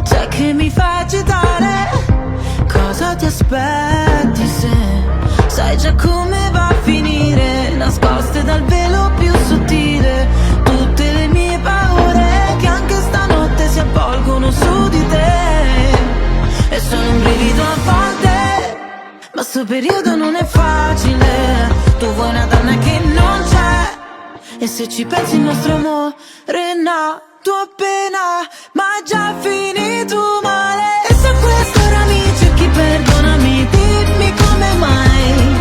c'è che mi fa agitare. Cosa ti aspetti se sai già come va a finire? Nascoste dal velo più sottile tutte le mie paure che anche stanotte si avvolgono su di te. E sono un brivido a volte, ma sto periodo non è facile. Tu vuoi una donna che non c'è, e se ci pensi il nostro amore è nato appena, ma è già finito male. E se questo ora mi cerchi, perdonami, dimmi come mai.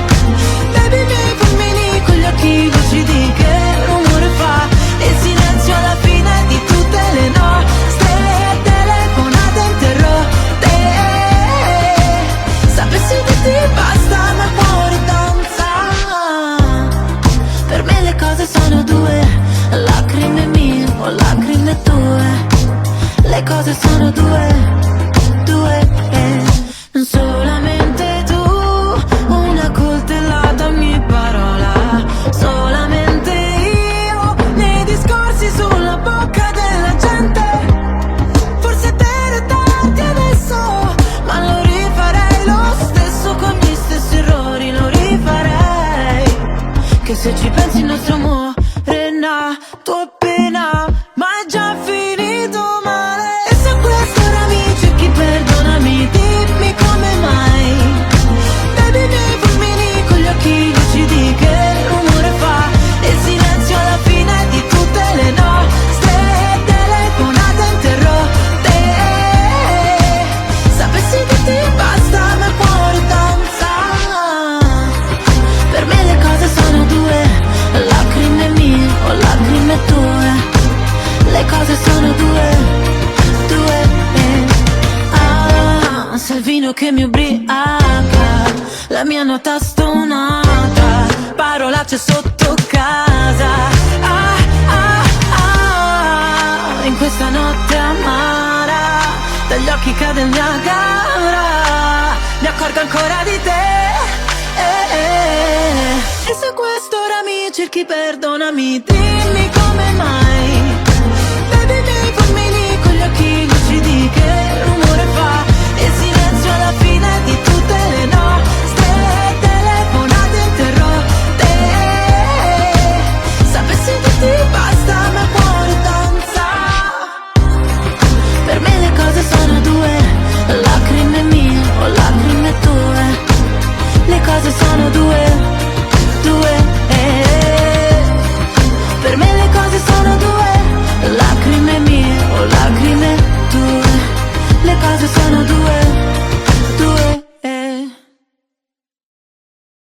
Baby, i miei fulmini con gli occhi lucidi, che rumore fa il silenzio alla fine di tutte le nostre telefonate interrotte. Sapessi dirti basta, ma il cuore danza. Per me le cose sono due, lacrime mie o lacrime tue. Le cose sono due, non solamente tu, una coltellata ogni parola, solamente io, nei discorsi sulla bocca della gente. Forse te tardi adesso, ma lo rifarei lo stesso, con gli stessi errori lo rifarei. Che se ci pensi il nostro amore è nato appena, ma è già finito male. E se questa ora mi cerchi, perdonami, dimmi come mai. Baby, i miei fulmini con gli occhi lucidi, che rumore fa il silenzio alla fine di tutte le nostre telefonate interrotte. Sapessi dirti basta, ma il cuore danza. Per me le cose sono due, lacrime mie o lacrime tue. Le cose sono due, ah, se il vino che mi ubriaca, la mia nota stonata, parolacce sotto casa. Ah, ah, ah, in questa notte amara, dagli occhi cade il Niagara, mi accorgo ancora di te. E se quest'ora mi cerchi, perdonami, dimmi come mai.